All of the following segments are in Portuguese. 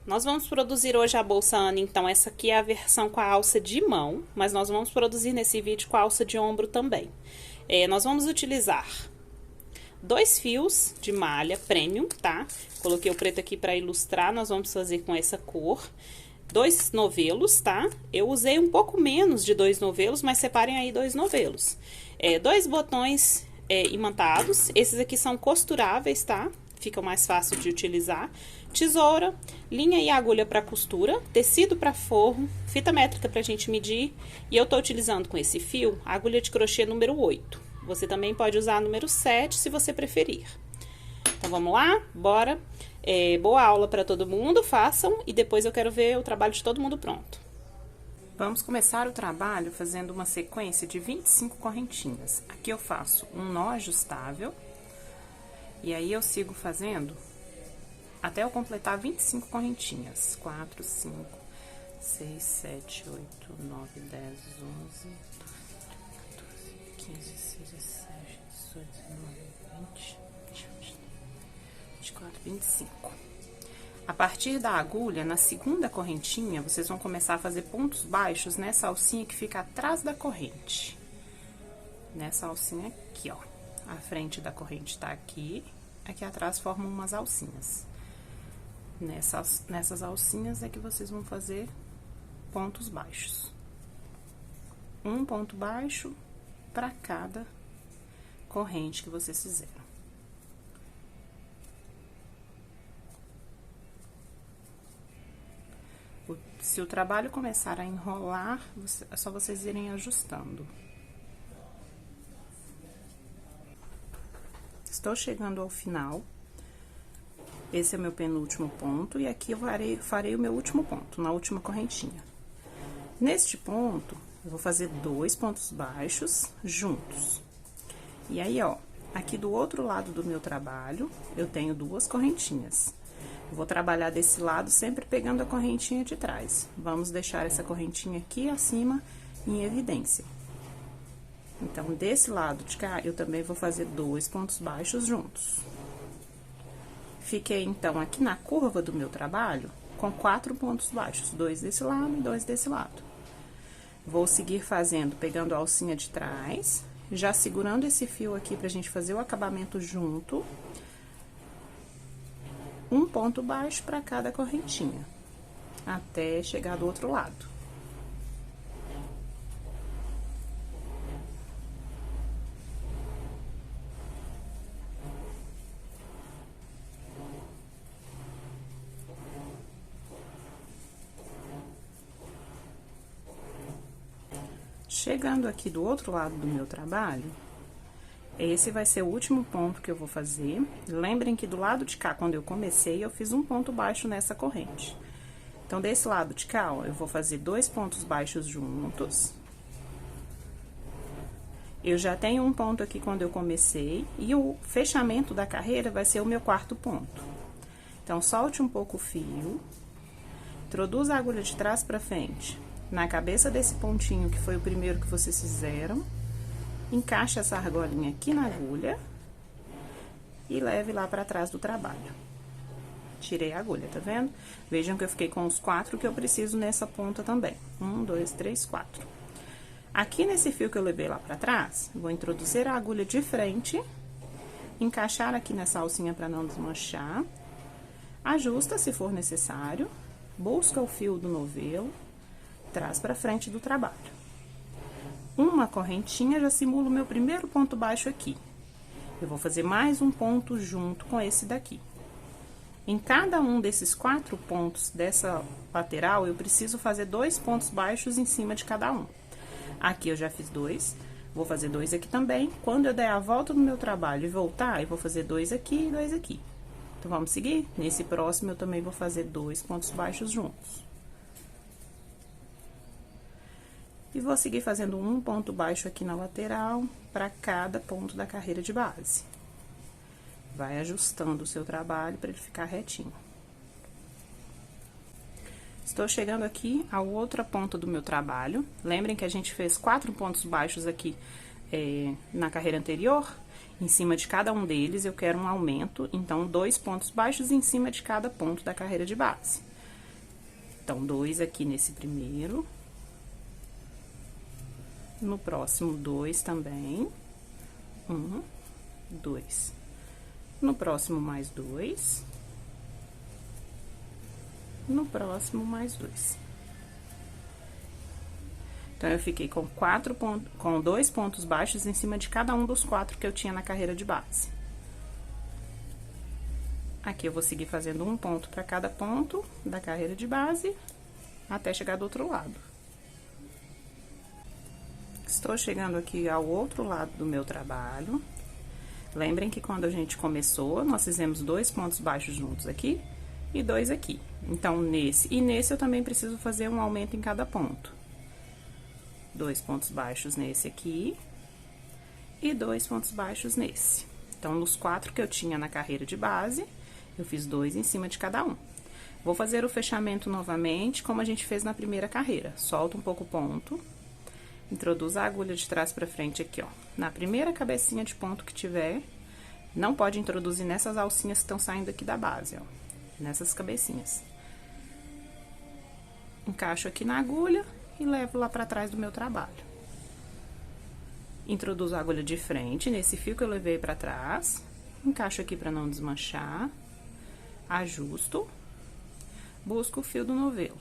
Nós vamos produzir hoje a bolsa Ana, então essa aqui é a versão com a alça de mão, mas nós vamos produzir nesse vídeo com a alça de ombro também. Nós vamos utilizar 2 fios de malha premium, tá? Coloquei o preto aqui para ilustrar, nós vamos fazer com essa cor. 2 novelos, tá? Eu usei um pouco menos de 2 novelos, mas separem aí 2 novelos. 2 botões imantados, esses aqui são costuráveis, tá? Fica mais fácil de utilizar. Tesoura, linha e agulha para costura, tecido para forro, fita métrica pra gente medir. E eu tô utilizando com esse fio a agulha de crochê número 8. Você também pode usar a número 7 se você preferir. Então, vamos lá? Bora! Boa aula para todo mundo, façam e depois eu quero ver o trabalho de todo mundo pronto. Vamos começar o trabalho fazendo uma sequência de 25 correntinhas. Aqui eu faço um nó ajustável e aí eu sigo fazendo até eu completar 25 correntinhas. 4, 5, 6, 7, 8, 9, 10, 11, 12, 15, 16, 17, 18, 19, 20, 24, 25. A partir da agulha, na segunda correntinha, vocês vão começar a fazer pontos baixos nessa alcinha que fica atrás da corrente. Nessa alcinha aqui, ó. A frente da corrente tá aqui, aqui atrás formam umas alcinhas. Nessas alcinhas é que vocês vão fazer pontos baixos. Um ponto baixo para cada corrente que vocês fizeram. Se o trabalho começar a enrolar, é só vocês irem ajustando. Estou chegando ao final. Esse é o meu penúltimo ponto, e aqui eu farei o meu último ponto, na última correntinha. Neste ponto, eu vou fazer 2 pontos baixos juntos. E aí, ó, aqui do outro lado do meu trabalho, eu tenho 2 correntinhas. Eu vou trabalhar desse lado sempre pegando a correntinha de trás. Vamos deixar essa correntinha aqui acima em evidência. Então, desse lado de cá, eu também vou fazer 2 pontos baixos juntos. Fiquei, então, aqui na curva do meu trabalho, com 4 pontos baixos, 2 desse lado e 2 desse lado. Vou seguir fazendo, pegando a alcinha de trás, já segurando esse fio aqui pra gente fazer o acabamento junto. Um ponto baixo para cada correntinha, até chegar do outro lado. Chegando aqui do outro lado do meu trabalho, esse vai ser o último ponto que eu vou fazer. Lembrem que do lado de cá, quando eu comecei, eu fiz um ponto baixo nessa corrente. Então, desse lado de cá, ó, eu vou fazer 2 pontos baixos juntos. Eu já tenho um ponto aqui quando eu comecei, e o fechamento da carreira vai ser o meu 4º ponto. Então, solte um pouco o fio, introduza a agulha de trás pra frente, na cabeça desse pontinho que foi o primeiro que vocês fizeram. Encaixe essa argolinha aqui na agulha e leve lá pra trás do trabalho. Tirei a agulha, tá vendo? Vejam que eu fiquei com os 4 que eu preciso nessa ponta também. 1, 2, 3, 4. Aqui nesse fio que eu levei lá pra trás, vou introduzir a agulha de frente, encaixar aqui nessa alcinha pra não desmanchar. Ajusta se for necessário, busca o fio do novelo, traz pra frente do trabalho. Uma correntinha já simula o meu primeiro ponto baixo aqui. Eu vou fazer mais um ponto junto com esse daqui. Em cada um desses 4 pontos dessa lateral, eu preciso fazer 2 pontos baixos em cima de cada um. Aqui eu já fiz 2, vou fazer 2 aqui também. Quando eu der a volta no meu trabalho e voltar, eu vou fazer 2 aqui e 2 aqui. Então, vamos seguir? Nesse próximo, eu também vou fazer 2 pontos baixos juntos. E vou seguir fazendo um ponto baixo aqui na lateral, para cada ponto da carreira de base. Vai ajustando o seu trabalho para ele ficar retinho. Estou chegando aqui a outra ponta do meu trabalho. Lembrem que a gente fez 4 pontos baixos aqui na carreira anterior. Em cima de cada um deles, eu quero um aumento, então, 2 pontos baixos em cima de cada ponto da carreira de base. Então, 2 aqui nesse primeiro. No próximo, 2 também. 1, 2. No próximo, mais 2. No próximo, mais 2. Então, eu fiquei com 2 pontos baixos em cima de cada um dos 4 que eu tinha na carreira de base. Aqui, eu vou seguir fazendo um ponto para cada ponto da carreira de base, até chegar do outro lado. Estou chegando aqui ao outro lado do meu trabalho. Lembrem que quando a gente começou, nós fizemos 2 pontos baixos juntos aqui e 2 aqui. Então, nesse e nesse eu também preciso fazer um aumento em cada ponto. 2 pontos baixos nesse aqui e 2 pontos baixos nesse. Então, nos 4 que eu tinha na carreira de base, eu fiz 2 em cima de cada um. Vou fazer o fechamento novamente, como a gente fez na primeira carreira. Solta um pouco o ponto, introduz a agulha de trás pra frente aqui, ó. Na primeira cabecinha de ponto que tiver, não pode introduzir nessas alcinhas que estão saindo aqui da base, ó. Nessas cabecinhas. Encaixo aqui na agulha e levo lá pra trás do meu trabalho. Introduzo a agulha de frente nesse fio que eu levei pra trás. Encaixo aqui pra não desmanchar. Ajusto. Busco o fio do novelo.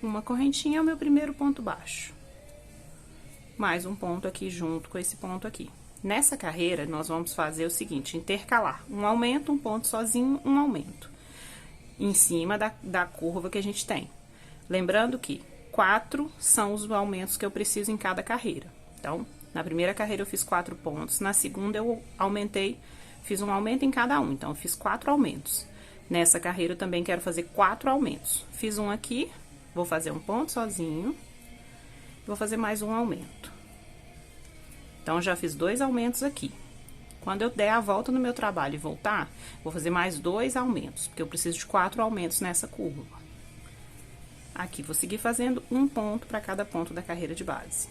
Uma correntinha é o meu primeiro ponto baixo. Mais um ponto aqui junto com esse ponto aqui. Nessa carreira, nós vamos fazer o seguinte, intercalar. Um aumento, um ponto sozinho, um aumento. Em cima da curva que a gente tem. Lembrando que 4 são os aumentos que eu preciso em cada carreira. Então, na primeira carreira eu fiz 4 pontos, na segunda eu aumentei, fiz um aumento em cada um. Então, eu fiz 4 aumentos. Nessa carreira eu também quero fazer 4 aumentos. Fiz um aqui, vou fazer um ponto sozinho, vou fazer mais um aumento. Então, já fiz 2 aumentos aqui. Quando eu der a volta no meu trabalho e voltar, vou fazer mais 2 aumentos, porque eu preciso de 4 aumentos nessa curva. Aqui, vou seguir fazendo um ponto para cada ponto da carreira de base.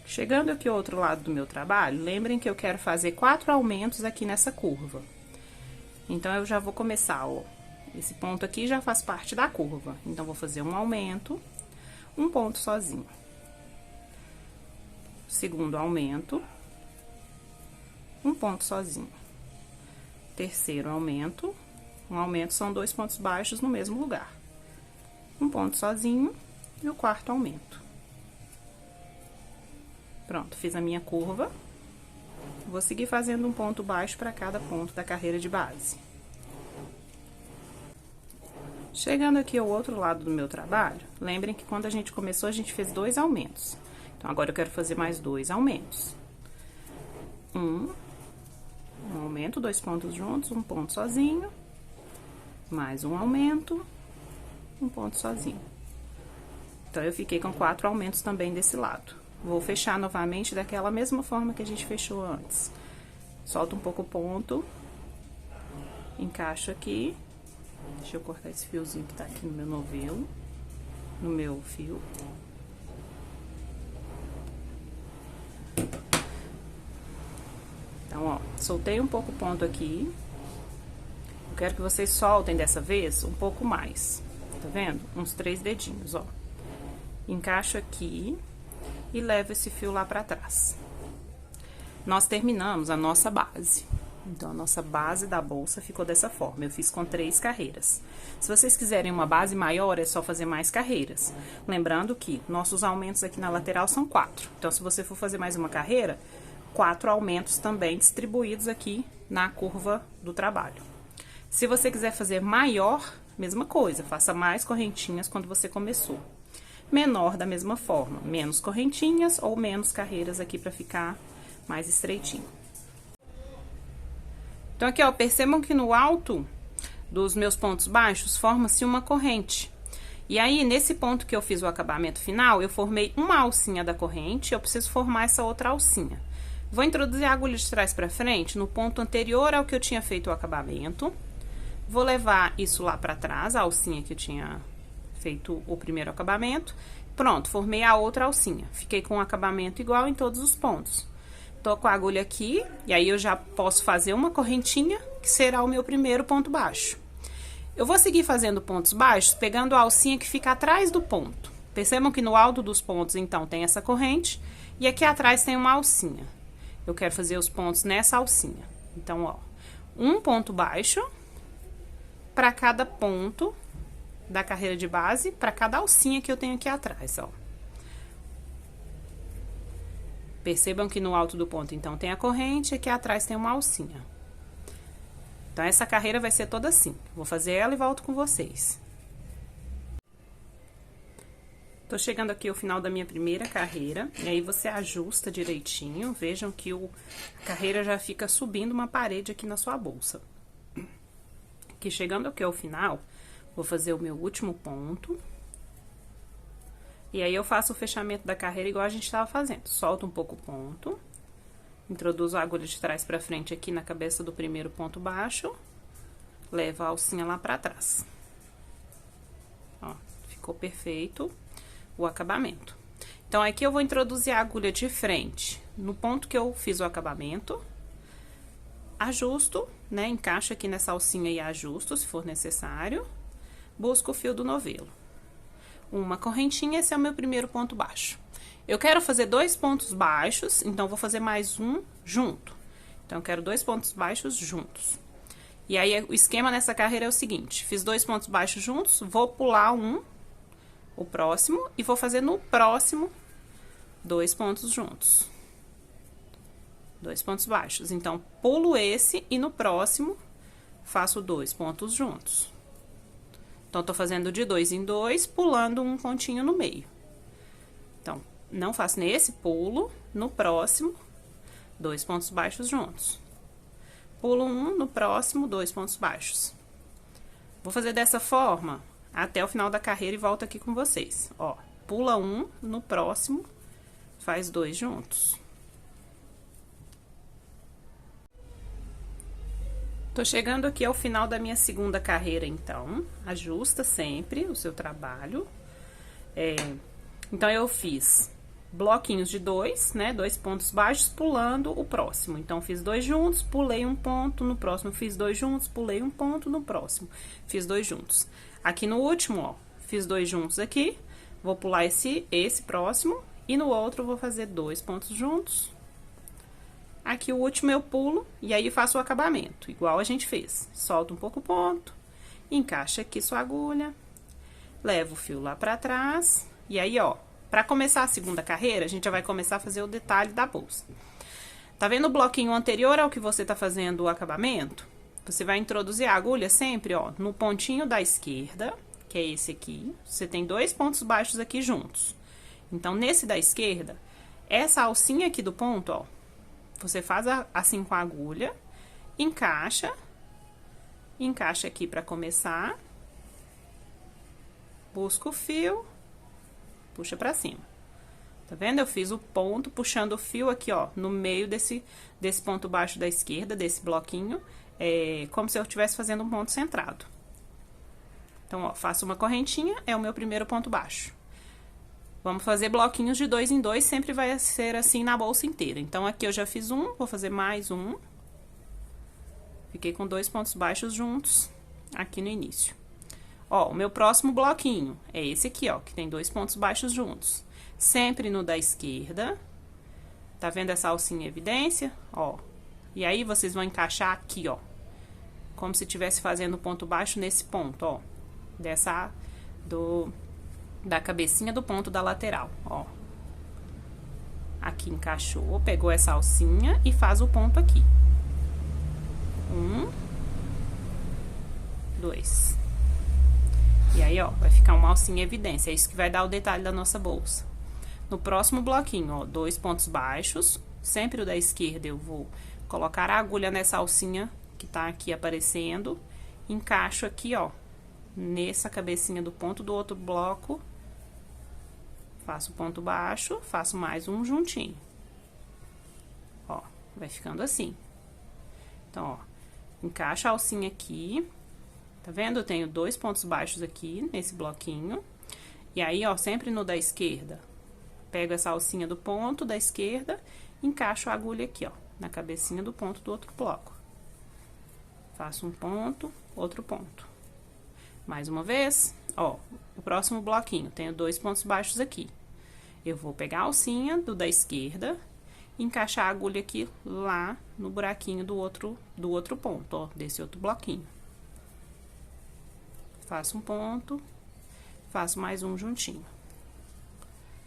Chegando aqui ao outro lado do meu trabalho, lembrem que eu quero fazer 4 aumentos aqui nessa curva. Então, eu já vou começar, ó. Esse ponto aqui já faz parte da curva. Então, vou fazer um aumento, um ponto sozinho. Segundo aumento, um ponto sozinho. Terceiro aumento, um aumento são 2 pontos baixos no mesmo lugar. Um ponto sozinho e o quarto aumento. Pronto, fiz a minha curva. Vou seguir fazendo um ponto baixo para cada ponto da carreira de base. Chegando aqui ao outro lado do meu trabalho, lembrem que quando a gente começou, a gente fez 2 aumentos. Então, agora eu quero fazer mais 2 aumentos. Um aumento, 2 pontos juntos, um ponto sozinho. Mais um aumento, um ponto sozinho. Então, eu fiquei com 4 aumentos também desse lado. Vou fechar novamente daquela mesma forma que a gente fechou antes. Solto um pouco o ponto. Encaixo aqui. Deixa eu cortar esse fiozinho que tá aqui no meu novelo. No meu fio. Então, ó, soltei um pouco o ponto aqui. Eu quero que vocês soltem dessa vez um pouco mais. Tá vendo? Uns 3 dedinhos, ó. Encaixo aqui e levo esse fio lá pra trás. Nós terminamos a nossa base. Então, a nossa base da bolsa ficou dessa forma. Eu fiz com 3 carreiras. Se vocês quiserem uma base maior, é só fazer mais carreiras. Lembrando que nossos aumentos aqui na lateral são 4. Então, se você for fazer mais uma carreira, 4 aumentos também distribuídos aqui na curva do trabalho. Se você quiser fazer maior, mesma coisa. Faça mais correntinhas quando você começou. Menor da mesma forma, menos correntinhas ou menos carreiras aqui pra ficar mais estreitinho. Então, aqui, ó, percebam que no alto dos meus pontos baixos forma-se uma corrente. E aí, nesse ponto que eu fiz o acabamento final, eu formei uma alcinha da corrente, eu preciso formar essa outra alcinha. Vou introduzir a agulha de trás pra frente no ponto anterior ao que eu tinha feito o acabamento. Vou levar isso lá pra trás, a alcinha que eu tinha feito o primeiro acabamento. Pronto, formei a outra alcinha. Fiquei com um acabamento igual em todos os pontos. Tô com a agulha aqui, e aí eu já posso fazer uma correntinha, que será o meu primeiro ponto baixo. Eu vou seguir fazendo pontos baixos, pegando a alcinha que fica atrás do ponto. Percebam que no alto dos pontos, então, tem essa corrente, e aqui atrás tem uma alcinha. Eu quero fazer os pontos nessa alcinha. Então, ó, um ponto baixo para cada ponto da carreira de base, para cada alcinha que eu tenho aqui atrás, ó. Percebam que no alto do ponto, então, tem a corrente, e aqui atrás tem uma alcinha. Então, essa carreira vai ser toda assim. Vou fazer ela e volto com vocês. Tô chegando aqui ao final da minha primeira carreira, e aí você ajusta direitinho. Vejam que a carreira já fica subindo uma parede aqui na sua bolsa. Aqui, chegando aqui ao final, vou fazer o meu último ponto. E aí, eu faço o fechamento da carreira igual a gente estava fazendo. Solto um pouco o ponto. Introduzo a agulha de trás pra frente aqui na cabeça do primeiro ponto baixo. Levo a alcinha lá pra trás. Ó, ficou perfeito o acabamento. Então, aqui eu vou introduzir a agulha de frente no ponto que eu fiz o acabamento. Ajusto, né? Encaixo aqui nessa alcinha e ajusto, se for necessário. Busco o fio do novelo. Uma correntinha, esse é o meu primeiro ponto baixo. Eu quero fazer 2 pontos baixos, então, vou fazer mais um junto. Então, eu quero 2 pontos baixos juntos. E aí, o esquema nessa carreira é o seguinte: fiz 2 pontos baixos juntos, vou pular o próximo, e vou fazer no próximo 2 pontos juntos. 2 pontos baixos. Então, pulo esse e no próximo faço 2 pontos juntos. Então, tô fazendo de 2 em 2, pulando um pontinho no meio. Então, não faço nesse, pulo, no próximo, 2 pontos baixos juntos. Pulo um, no próximo, 2 pontos baixos. Vou fazer dessa forma até o final da carreira e volto aqui com vocês. Ó, pula um, no próximo, faz 2 juntos. Tô chegando aqui ao final da minha segunda carreira, então, ajusta sempre o seu trabalho. Então, eu fiz bloquinhos de 2, né, 2 pontos baixos, pulando o próximo. Então, fiz 2 juntos, pulei um ponto, no próximo fiz 2 juntos, pulei um ponto, no próximo fiz 2 juntos. Aqui no último, ó, fiz 2 juntos aqui, vou pular esse próximo, e no outro vou fazer 2 pontos juntos. Aqui o último eu pulo, e aí faço o acabamento, igual a gente fez. Solta um pouco o ponto, encaixa aqui sua agulha, leva o fio lá pra trás, e aí, ó, pra começar a segunda carreira, a gente já vai começar a fazer o detalhe da bolsa. Tá vendo o bloquinho anterior ao que você tá fazendo o acabamento? Você vai introduzir a agulha sempre, ó, no pontinho da esquerda, que é esse aqui. Você tem 2 pontos baixos aqui juntos. Então, nesse da esquerda, essa alcinha aqui do ponto, ó, você faz assim com a agulha, encaixa aqui pra começar, busca o fio, puxa pra cima. Tá vendo? Eu fiz o ponto puxando o fio aqui, ó, no meio desse ponto baixo da esquerda, desse bloquinho, como se eu estivesse fazendo um ponto centrado. Então, ó, faço uma correntinha, é o meu primeiro ponto baixo. Vamos fazer bloquinhos de 2 em 2, sempre vai ser assim na bolsa inteira. Então, aqui eu já fiz um, vou fazer mais um. Fiquei com 2 pontos baixos juntos aqui no início. Ó, o meu próximo bloquinho é esse aqui, ó, que tem 2 pontos baixos juntos. Sempre no da esquerda. Tá vendo essa alcinha em evidência? Ó. E aí, vocês vão encaixar aqui, ó. Como se estivesse fazendo ponto baixo nesse ponto, ó. Da cabecinha do ponto da lateral, ó. Aqui encaixou, pegou essa alcinha e faz o ponto aqui. 1, 2. E aí, ó, vai ficar uma alcinha em evidência. É isso que vai dar o detalhe da nossa bolsa. No próximo bloquinho, ó, 2 pontos baixos. Sempre o da esquerda eu vou colocar a agulha nessa alcinha que tá aqui aparecendo. Encaixo aqui, ó, nessa cabecinha do ponto do outro bloco. Faço ponto baixo, faço mais um juntinho. Ó, vai ficando assim. Então, ó, encaixa a alcinha aqui. Tá vendo? Eu tenho 2 pontos baixos aqui nesse bloquinho. E aí, ó, sempre no da esquerda, pego essa alcinha do ponto da esquerda, encaixo a agulha aqui, ó, na cabecinha do ponto do outro bloco. Faço um ponto, outro ponto. Mais uma vez, ó, o próximo bloquinho, tenho 2 pontos baixos aqui. Eu vou pegar a alcinha da esquerda, encaixar a agulha aqui lá no buraquinho do outro ponto, ó, desse outro bloquinho. Faço um ponto, faço mais um juntinho.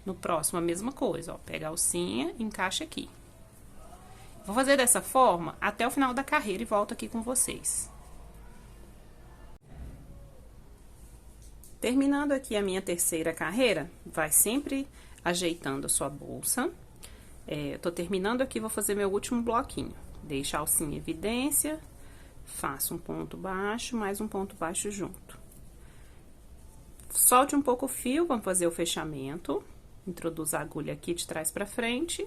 No próximo, a mesma coisa, ó, pega a alcinha, encaixa aqui. Vou fazer dessa forma até o final da carreira e volto aqui com vocês. Terminando aqui a minha terceira carreira, vai sempre ajeitando a sua bolsa. Eu tô terminando aqui, vou fazer meu último bloquinho. Deixo a alcinha em evidência, faço um ponto baixo, mais um ponto baixo junto. Solte um pouco o fio, vamos fazer o fechamento. Introduzo a agulha aqui de trás pra frente,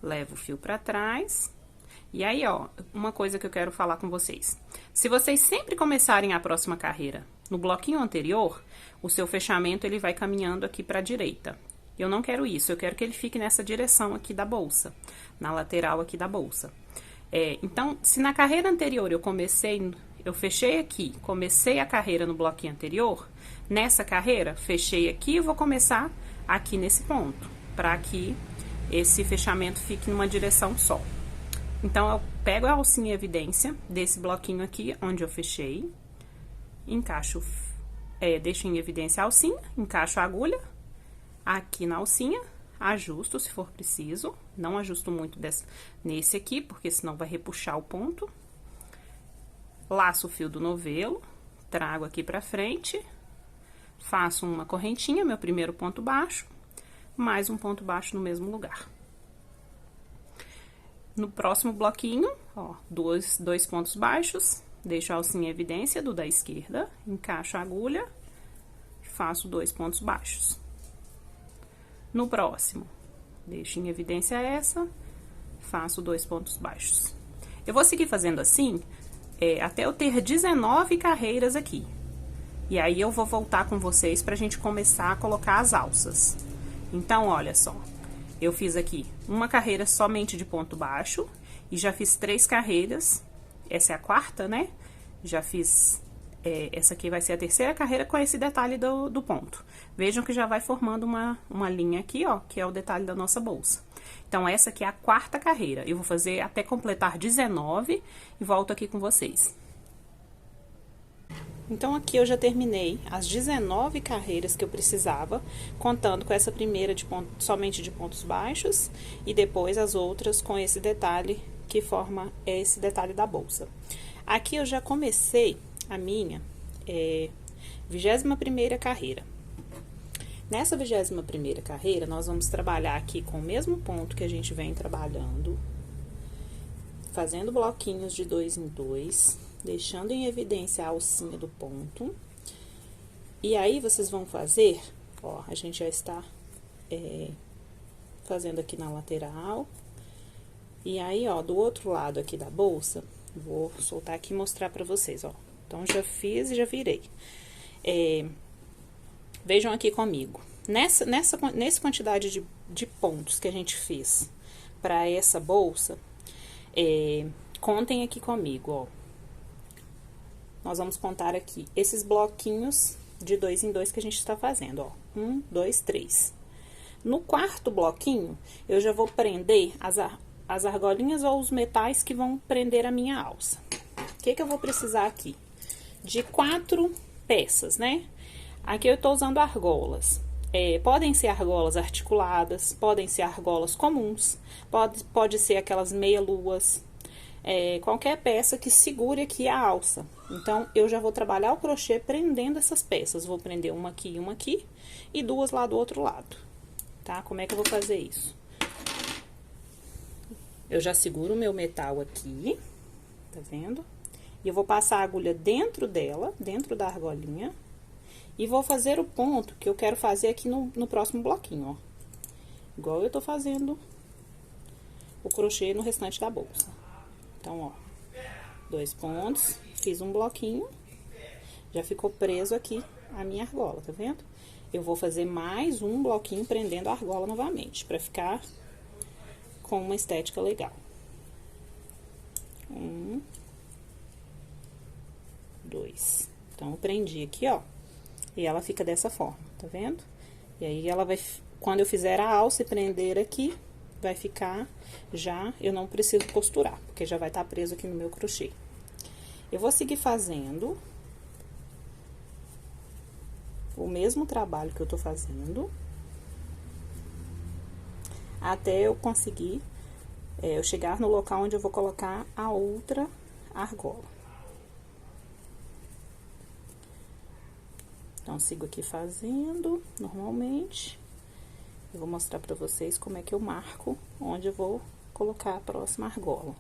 levo o fio pra trás. E aí, ó, uma coisa que eu quero falar com vocês. Se vocês sempre começarem a próxima carreira no bloquinho anterior, o seu fechamento, ele vai caminhando aqui pra direita. Eu não quero isso, eu quero que ele fique nessa direção aqui da bolsa, na lateral aqui da bolsa. Então, se na carreira anterior eu fechei aqui, comecei a carreira no bloquinho anterior, nessa carreira, fechei aqui e vou começar aqui nesse ponto, para que esse fechamento fique numa direção só. Então, eu pego a alcinha em evidência desse bloquinho aqui, onde eu fechei, encaixo, deixo em evidência a alcinha, encaixo a agulha aqui na alcinha, ajusto se for preciso, não ajusto muito nesse aqui, porque senão vai repuxar o ponto. Laço o fio do novelo, trago aqui pra frente, faço uma correntinha, meu primeiro ponto baixo, mais um ponto baixo no mesmo lugar. No próximo bloquinho, ó, dois pontos baixos, deixo a alcinha em evidência do da esquerda, encaixo a agulha, faço 2 pontos baixos. No próximo, deixo em evidência essa, faço 2 pontos baixos. Eu vou seguir fazendo assim, até eu ter 19 carreiras aqui. E aí, eu vou voltar com vocês pra gente começar a colocar as alças. Então, olha só, eu fiz aqui uma carreira somente de ponto baixo e já fiz 3 carreiras, essa é a quarta, né? Já fiz, essa aqui vai ser a terceira carreira com esse detalhe do ponto. Vejam que já vai formando uma linha aqui, ó, que é o detalhe da nossa bolsa. Então, essa aqui é a quarta carreira. Eu vou fazer até completar 19 e volto aqui com vocês. Então, aqui eu já terminei as 19 carreiras que eu precisava, contando com essa primeira somente de pontos baixos e depois as outras com esse detalhe que forma esse detalhe da bolsa. Aqui eu já comecei a minha 21ª carreira. Nessa 21ª carreira, nós vamos trabalhar aqui com o mesmo ponto que a gente vem trabalhando, fazendo bloquinhos de 2 em 2, deixando em evidência a alcinha do ponto. E aí, vocês vão fazer, ó, a gente já está fazendo aqui na lateral. E aí, ó, do outro lado aqui da bolsa, vou soltar aqui e mostrar pra vocês, ó. Então, já fiz e já virei. Vejam aqui comigo. Nessa quantidade de pontos que a gente fez pra essa bolsa, contem aqui comigo, ó. Nós vamos contar aqui esses bloquinhos de 2 em 2 que a gente está fazendo, ó. 1, 2, 3. No quarto bloquinho, eu já vou prender as argolinhas ou os metais que vão prender a minha alça. O que eu vou precisar aqui? De 4 peças, né? Aqui eu tô usando argolas. Podem ser argolas articuladas, podem ser argolas comuns, pode ser aquelas meia-luas, qualquer peça que segure aqui a alça. Então, eu já vou trabalhar o crochê prendendo essas peças. Vou prender uma aqui e 2 lá do outro lado, tá? Como é que eu vou fazer isso? Eu já seguro o meu metal aqui, tá vendo? E eu vou passar a agulha dentro dela, dentro da argolinha, e vou fazer o ponto que eu quero fazer aqui no próximo bloquinho, ó. Igual eu tô fazendo o crochê no restante da bolsa. Então, ó, 2 pontos, fiz um bloquinho, já ficou preso aqui a minha argola, tá vendo? Eu vou fazer mais um bloquinho prendendo a argola novamente, pra ficar com uma estética legal. 1, 2. Então, eu prendi aqui, ó, e ela fica dessa forma, tá vendo? E aí, ela vai, quando eu fizer a alça e prender aqui, vai ficar já, eu não preciso costurar, porque já vai estar preso aqui no meu crochê. Eu vou seguir fazendo o mesmo trabalho que eu tô fazendo, até eu conseguir, eu chegar no local onde eu vou colocar a outra argola. Então, sigo aqui fazendo normalmente. Eu vou mostrar pra vocês como é que eu marco onde eu vou colocar a próxima argola.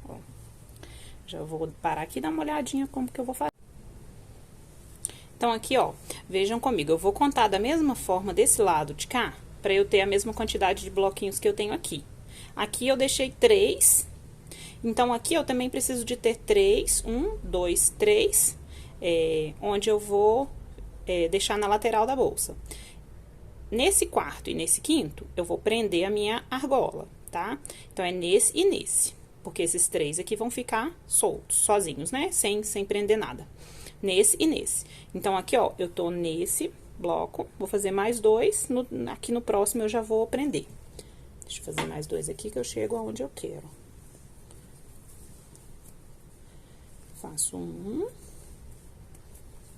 Ó, já vou parar aqui e dar uma olhadinha como que eu vou fazer. Então, aqui, ó, vejam comigo, eu vou contar da mesma forma desse lado de cá, pra eu ter a mesma quantidade de bloquinhos que eu tenho aqui. Aqui eu deixei 3, então, aqui eu também preciso de ter 3, 1, 2, 3, onde eu vou deixar na lateral da bolsa. Nesse quarto e nesse quinto, eu vou prender a minha argola, tá? Então, é nesse e nesse, porque esses 3 aqui vão ficar soltos, sozinhos, né? Sem prender nada. Nesse e nesse. Então, aqui, ó, eu tô nesse bloco, vou fazer mais 2, aqui no próximo eu já vou prender. Deixa eu fazer mais 2 aqui que eu chego aonde eu quero. Faço um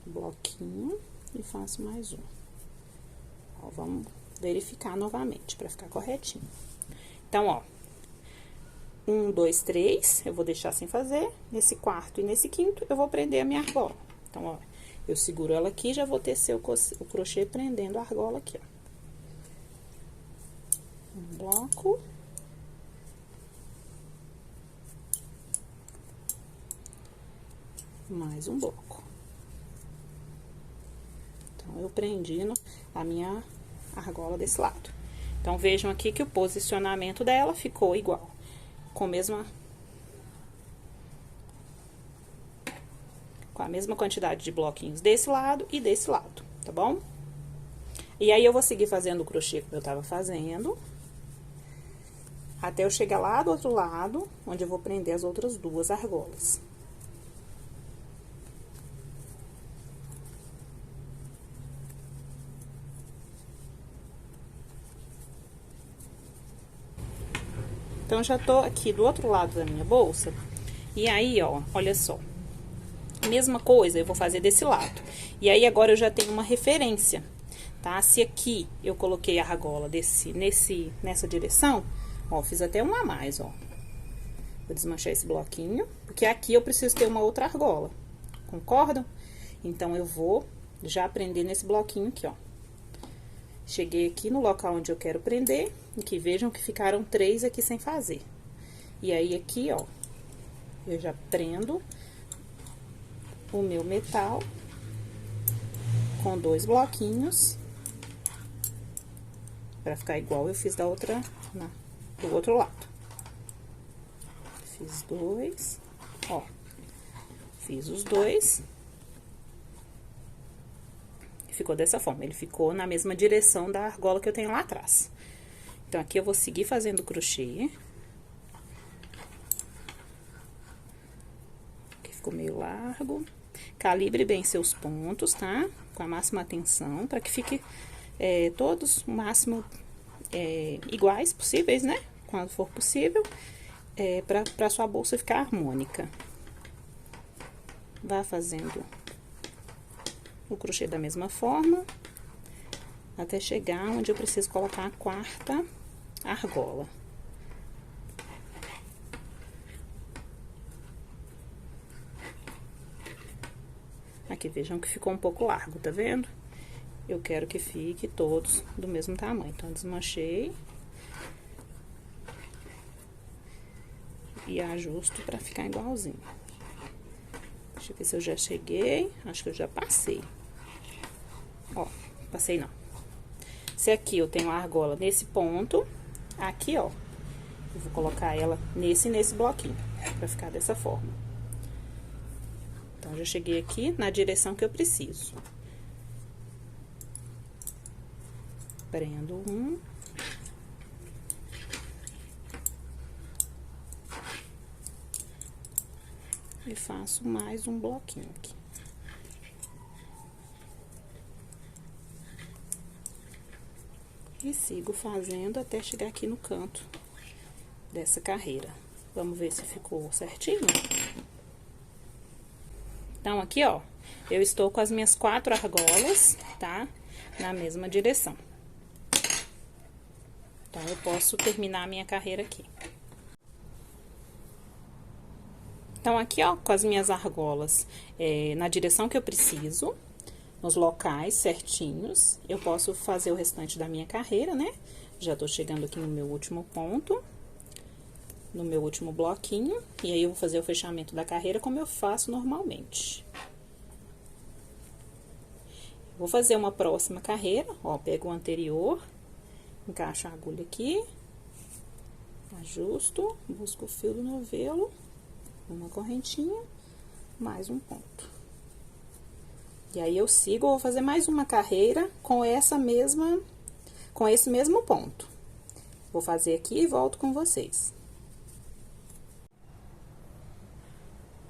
bloquinho e faço mais um. Ó, vamos verificar novamente pra ficar corretinho. Então, ó, 1, 2, 3, eu vou deixar sem fazer. Nesse quarto e nesse quinto, eu vou prender a minha argola. Então, ó, eu seguro ela aqui e já vou tecer o crochê prendendo a argola aqui, ó. Um bloco. Mais um bloco. Então, eu prendi a minha argola desse lado. Então, vejam aqui que o posicionamento dela ficou igual, com a mesma quantidade de bloquinhos desse lado e desse lado, tá bom? E aí, eu vou seguir fazendo o crochê que eu tava fazendo, até eu chegar lá do outro lado, onde eu vou prender as outras 2 argolas. Então, já tô aqui do outro lado da minha bolsa, e aí, ó, olha só. Mesma coisa, eu vou fazer desse lado. E aí, agora, eu já tenho uma referência, tá? Se aqui eu coloquei a argola nessa direção, ó, fiz até um a mais, ó. Vou desmanchar esse bloquinho, porque aqui eu preciso ter uma outra argola, concordam? Então, eu vou já prender nesse bloquinho aqui, ó. Cheguei aqui no local onde eu quero prender, e que vejam que ficaram 3 aqui sem fazer. E aí, aqui, ó, eu já prendo o meu metal com 2 bloquinhos, pra ficar igual eu fiz do outro lado. Fiz 2, ó, fiz os 2. Ficou dessa forma, ele ficou na mesma direção da argola que eu tenho lá atrás. Então, aqui eu vou seguir fazendo crochê. Aqui ficou meio largo. Calibre bem seus pontos, tá? Com a máxima atenção, para que fique todos o máximo iguais possíveis, né? Quando for possível, pra sua bolsa ficar harmônica. Vá fazendo o crochê da mesma forma, até chegar onde eu preciso colocar a 4ª argola. Aqui, vejam que ficou um pouco largo, tá vendo? Eu quero que fique todos do mesmo tamanho. Então, desmanchei. E ajusto pra ficar igualzinho. Deixa eu ver se eu já cheguei. Acho que eu já passei. Ó, passei não. Se aqui eu tenho a argola nesse ponto, aqui, ó, eu vou colocar ela nesse bloquinho, pra ficar dessa forma. Então, já cheguei aqui na direção que eu preciso. Prendo um. e faço mais um bloquinho aqui. E sigo fazendo até chegar aqui no canto dessa carreira. Vamos ver se ficou certinho? Então, aqui, ó, eu estou com as minhas 4 argolas, tá? Na mesma direção. Então, eu posso terminar a minha carreira aqui. Então, aqui, ó, com as minhas argolas na direção que eu preciso, nos locais certinhos, eu posso fazer o restante da minha carreira, né? Já tô chegando aqui no meu último ponto, no meu último bloquinho, e aí eu vou fazer o fechamento da carreira como eu faço normalmente. Vou fazer uma próxima carreira, ó, pego o anterior, encaixo a agulha aqui, ajusto, busco o fio do novelo, uma correntinha, mais um ponto. E aí, eu sigo, vou fazer mais uma carreira com esse mesmo ponto. Vou fazer aqui e volto com vocês.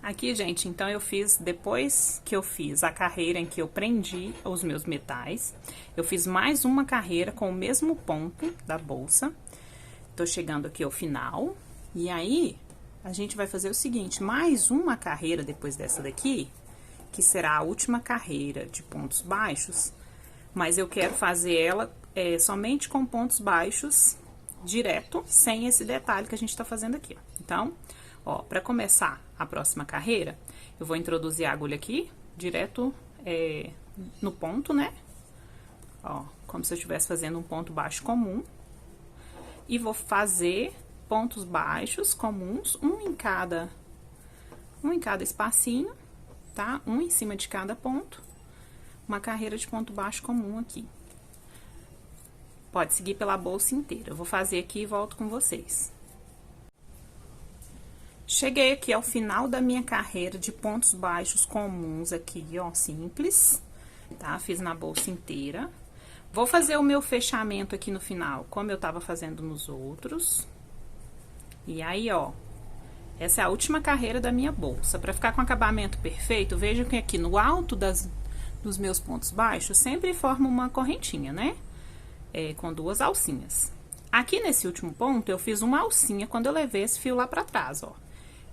Aqui, gente, então, eu fiz, depois que eu fiz a carreira em que eu prendi os meus metais, eu fiz mais uma carreira com o mesmo ponto da bolsa. Tô chegando aqui ao final. E aí, a gente vai fazer o seguinte, mais uma carreira depois dessa daqui, que será a última carreira de pontos baixos, mas eu quero fazer ela somente com pontos baixos direto, sem esse detalhe que a gente tá fazendo aqui, ó. Então, ó, pra começar a próxima carreira, eu vou introduzir a agulha aqui, direto no ponto, né? Ó, como se eu estivesse fazendo um ponto baixo comum. E vou fazer pontos baixos comuns, um em cada espacinho, tá? Um em cima de cada ponto, uma carreira de ponto baixo comum aqui. Pode seguir pela bolsa inteira. Eu vou fazer aqui e volto com vocês. Cheguei aqui ao final da minha carreira de pontos baixos comuns aqui, ó, simples, tá? Fiz na bolsa inteira. Vou fazer o meu fechamento aqui no final, como eu tava fazendo nos outros. E aí, ó, essa é a última carreira da minha bolsa. Para ficar com acabamento perfeito, vejam que aqui no alto dos meus pontos baixos, sempre forma uma correntinha, né? Com 2 alcinhas. Aqui nesse último ponto, eu fiz uma alcinha quando eu levei esse fio lá pra trás, ó.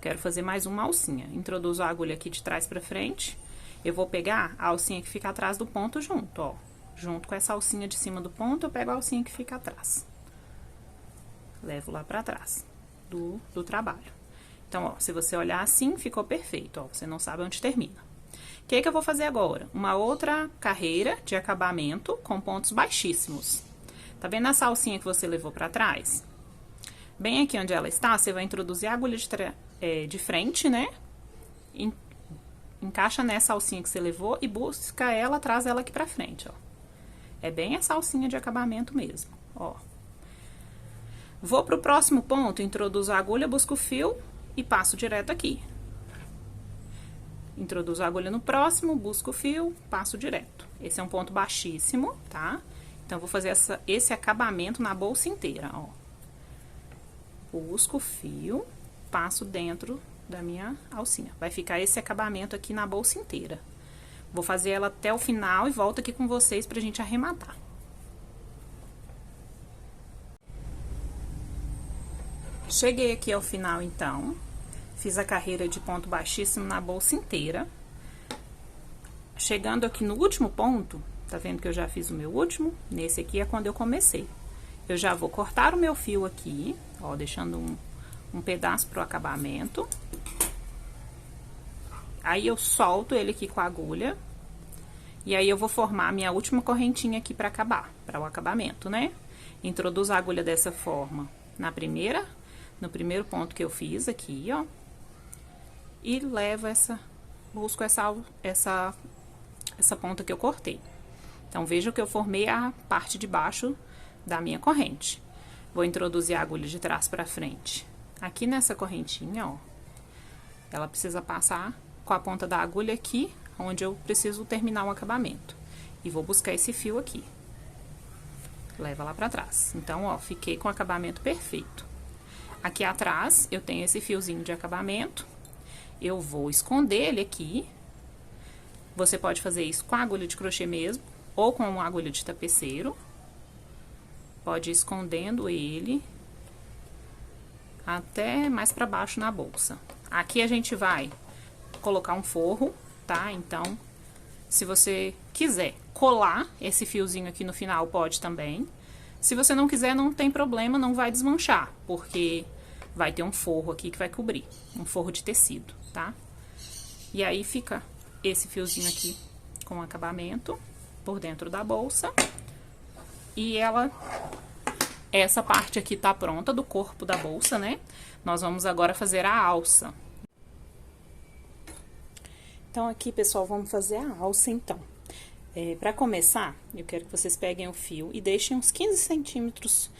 Quero fazer mais uma alcinha. Introduzo a agulha aqui de trás pra frente. Eu vou pegar a alcinha que fica atrás do ponto junto, ó. Junto com essa alcinha de cima do ponto, eu pego a alcinha que fica atrás. Levo lá pra trás do trabalho. Então, ó, se você olhar assim, ficou perfeito, ó, você não sabe onde termina. O que eu vou fazer agora? Uma outra carreira de acabamento com pontos baixíssimos. Tá vendo essa alcinha que você levou pra trás? Bem aqui onde ela está, você vai introduzir a agulha de frente, né? Encaixa nessa alcinha que você levou e busca ela, traz ela aqui pra frente, ó. É bem essa alcinha de acabamento mesmo, ó. Vou pro próximo ponto, introduzo a agulha, busco o fio e passo direto aqui. Introduzo a agulha no próximo, busco o fio, passo direto. Esse é um ponto baixíssimo, tá? Então, vou fazer esse acabamento na bolsa inteira, ó. Busco o fio, passo dentro da minha alcinha. Vai ficar esse acabamento aqui na bolsa inteira. Vou fazer ela até o final e volto aqui com vocês pra gente arrematar. Cheguei aqui ao final, então. Fiz a carreira de ponto baixíssimo na bolsa inteira. Chegando aqui no último ponto, tá vendo que eu já fiz o meu último? Nesse aqui é quando eu comecei. Eu já vou cortar o meu fio aqui, ó, deixando um pedaço pro acabamento. Aí, eu solto ele aqui com a agulha. E aí, eu vou formar a minha última correntinha aqui pra acabar, para o acabamento, né? Introduzo a agulha dessa forma no primeiro ponto que eu fiz aqui, ó. E levo busco essa ponta que eu cortei. Então, veja que eu formei a parte de baixo da minha corrente. Vou introduzir a agulha de trás pra frente. Aqui nessa correntinha, ó, ela precisa passar com a ponta da agulha aqui, onde eu preciso terminar o acabamento. E vou buscar esse fio aqui. Leva lá pra trás. Então, ó, fiquei com o acabamento perfeito. Aqui atrás, eu tenho esse fiozinho de acabamento. eu vou esconder ele aqui. Você pode fazer isso com a agulha de crochê mesmo, ou com uma agulha de tapeceiro. Pode ir escondendo ele até mais pra baixo na bolsa. Aqui a gente vai colocar um forro, tá? Então, se você quiser colar esse fiozinho aqui no final, pode também. Se você não quiser, não tem problema, não vai desmanchar, porque vai ter um forro aqui que vai cobrir, um forro de tecido, tá? E aí fica esse fiozinho aqui com acabamento por dentro da bolsa. E essa parte aqui tá pronta do corpo da bolsa, né? Nós vamos agora fazer a alça. Então, aqui, pessoal, vamos fazer a alça, então. Pra começar, eu quero que vocês peguem o fio e deixem uns 15 centímetros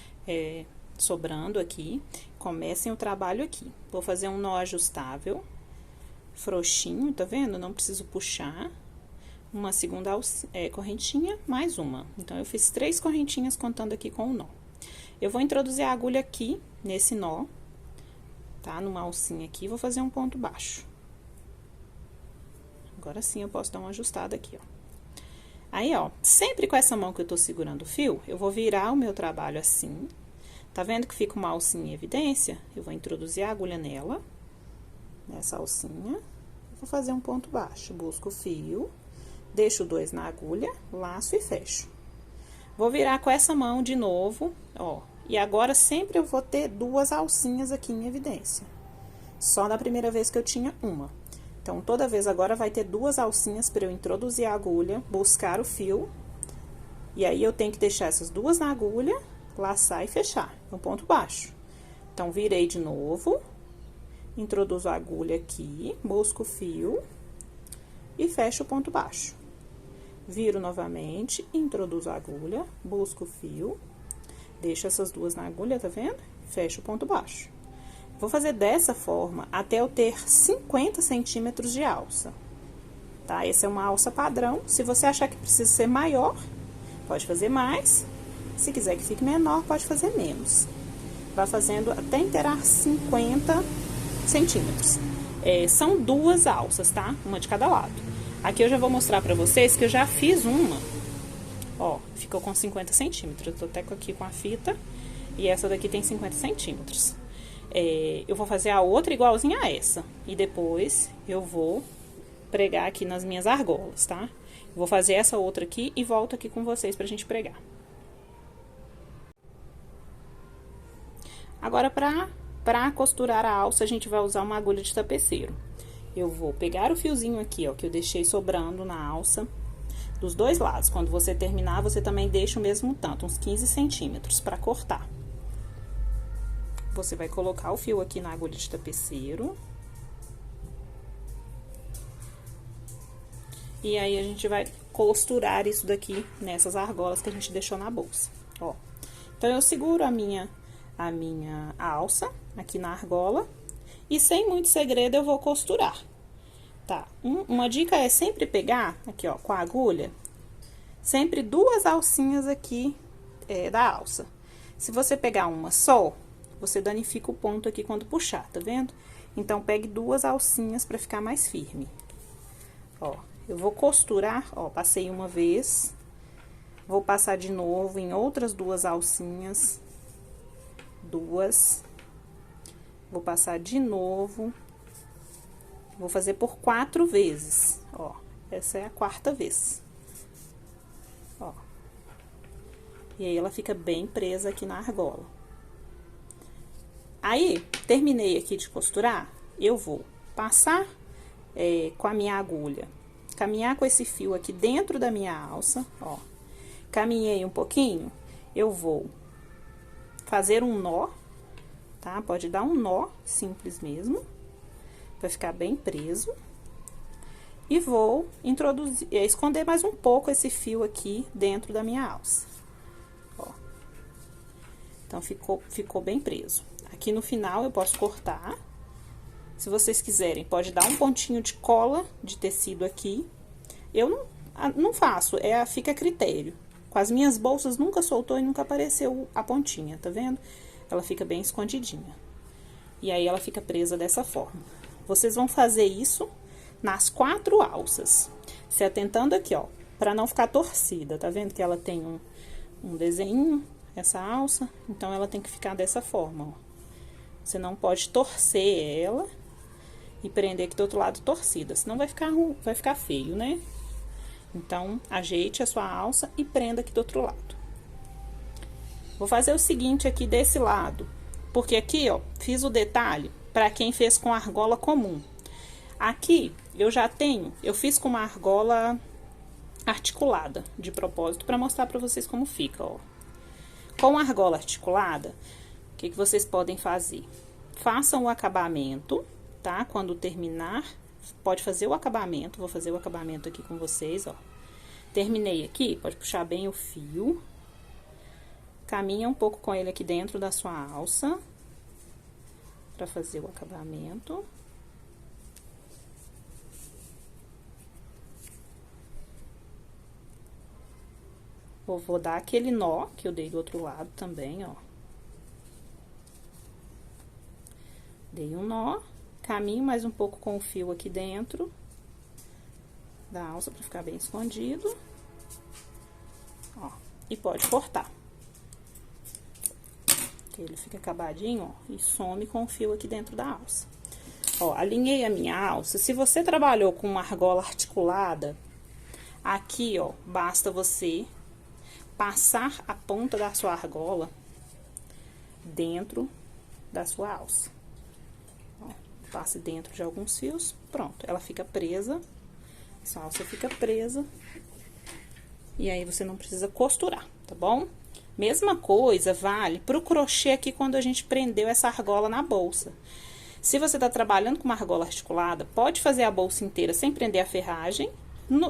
sobrando aqui. Comecem o trabalho aqui. Vou fazer um nó ajustável, frouxinho, tá vendo? Não preciso puxar. Uma segunda correntinha, mais uma. Então, eu fiz 3 correntinhas contando aqui com o nó. Eu vou introduzir a agulha aqui, nesse nó, tá? Numa alcinha aqui, vou fazer um ponto baixo. Agora sim, eu posso dar uma ajustada aqui, ó. Aí, ó, sempre com essa mão que eu tô segurando o fio, eu vou virar o meu trabalho assim. Tá vendo que fica uma alcinha em evidência? Eu vou introduzir a agulha nela, nessa alcinha. Vou fazer um ponto baixo, busco o fio, deixo 2 na agulha, laço e fecho. Vou virar com essa mão de novo, ó. E agora, sempre eu vou ter 2 alcinhas aqui em evidência. Só na primeira vez que eu tinha uma. Então, toda vez agora vai ter 2 alcinhas para eu introduzir a agulha, buscar o fio. E aí, eu tenho que deixar essas 2 na agulha, laçar e fechar, no ponto baixo. Então, virei de novo, introduzo a agulha aqui, busco o fio e fecho o ponto baixo. Viro novamente, introduzo a agulha, busco o fio, deixo essas 2 na agulha, tá vendo? Fecho o ponto baixo. Vou fazer dessa forma até eu ter 50 centímetros de alça, tá? Essa é uma alça padrão. Se você achar que precisa ser maior, pode fazer mais. Se quiser que fique menor, pode fazer menos. Vai fazendo até inteirar 50 centímetros. São 2 alças, tá? Uma de cada lado. Aqui eu já vou mostrar pra vocês que eu já fiz uma, ó, ficou com 50 centímetros. Eu tô até aqui com a fita, e essa daqui tem 50 centímetros. Eu vou fazer a outra igualzinha a essa, e depois eu vou pregar aqui nas minhas argolas, tá? Vou fazer essa outra aqui e volto aqui com vocês pra gente pregar. Agora, pra costurar a alça, a gente vai usar uma agulha de tapeceiro. Eu vou pegar o fiozinho aqui, ó, que eu deixei sobrando na alça, dos 2 lados. Quando você terminar, você também deixa o mesmo tanto, uns 15 centímetros, pra cortar. Você vai colocar o fio aqui na agulha de tapeceiro. E aí, a gente vai costurar isso daqui nessas argolas que a gente deixou na bolsa, ó. Então, eu seguro a minha alça aqui na argola. E sem muito segredo, eu vou costurar, tá? Uma dica é sempre pegar, aqui, ó, com a agulha, sempre 2 alcinhas aqui da alça. Se você pegar uma só, você danifica o ponto aqui quando puxar, tá vendo? Então, pegue 2 alcinhas pra ficar mais firme. Ó, eu vou costurar, ó, passei uma vez, vou passar de novo em outras 2 alcinhas, 2. Vou passar de novo, vou fazer por 4 vezes, ó, essa é a 4ª vez, ó. E aí, ela fica bem presa aqui na argola. Aí, terminei aqui de costurar, eu vou passar com a minha agulha, caminhar com esse fio aqui dentro da minha alça, ó. Caminhei um pouquinho, eu vou fazer um nó, tá? Pode dar um nó simples mesmo, pra ficar bem preso. E vou introduzir, esconder mais um pouco esse fio aqui dentro da minha alça, ó. Então, ficou bem preso. Aqui no final, eu posso cortar. Se vocês quiserem, pode dar um pontinho de cola de tecido aqui. Eu não faço, fica a critério. Com as minhas bolsas, nunca soltou e nunca apareceu a pontinha, tá vendo? Ela fica bem escondidinha. E aí, ela fica presa dessa forma. Vocês vão fazer isso nas 4 alças. Se atentando aqui, ó, pra não ficar torcida. Tá vendo que ela tem um desenho, essa alça? Então, ela tem que ficar dessa forma, ó. Você não pode torcer ela e prender aqui do outro lado torcida, senão vai ficar feio, né? Então, ajeite a sua alça e prenda aqui do outro lado. Vou fazer o seguinte aqui desse lado, porque aqui, ó, fiz o detalhe para quem fez com argola comum. Aqui, eu fiz com uma argola articulada, de propósito, para mostrar para vocês como fica, ó. Com argola articulada, o que vocês podem fazer? Façam o acabamento, tá? Quando terminar, pode fazer o acabamento. Vou fazer o acabamento aqui com vocês, ó. Terminei aqui, pode puxar bem o fio. Caminha um pouco com ele aqui dentro da sua alça, pra fazer o acabamento. Vou dar aquele nó que eu dei do outro lado também, ó. Dei um nó, caminho mais um pouco com o fio aqui dentro da alça pra ficar bem escondido. Ó, e pode cortar. Que ele fica acabadinho, ó, e some com o fio aqui dentro da alça. Ó, alinhei a minha alça. Se você trabalhou com uma argola articulada, aqui, ó, basta você passar a ponta da sua argola dentro da sua alça. Passe dentro de alguns fios, pronto, ela fica presa, essa alça fica presa, e aí você não precisa costurar, tá bom? Mesma coisa vale pro crochê aqui quando a gente prendeu essa argola na bolsa. Se você tá trabalhando com uma argola articulada, pode fazer a bolsa inteira sem prender a ferragem,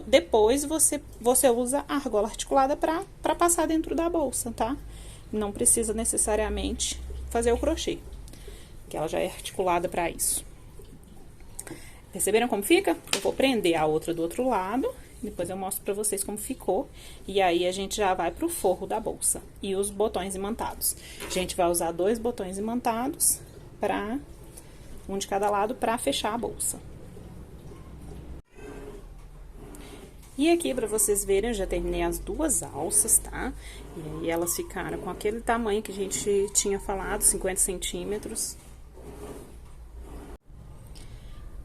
depois você usa a argola articulada pra passar dentro da bolsa, tá? Não precisa necessariamente fazer o crochê, que ela já é articulada pra isso. Perceberam como fica? Eu vou prender a outra do outro lado, depois eu mostro pra vocês como ficou. E aí, a gente já vai pro forro da bolsa e os botões imantados. A gente vai usar 2 botões imantados, um de cada lado, pra fechar a bolsa. E aqui, pra vocês verem, eu já terminei as 2 alças, tá? E aí, elas ficaram com aquele tamanho que a gente tinha falado, 50 centímetros.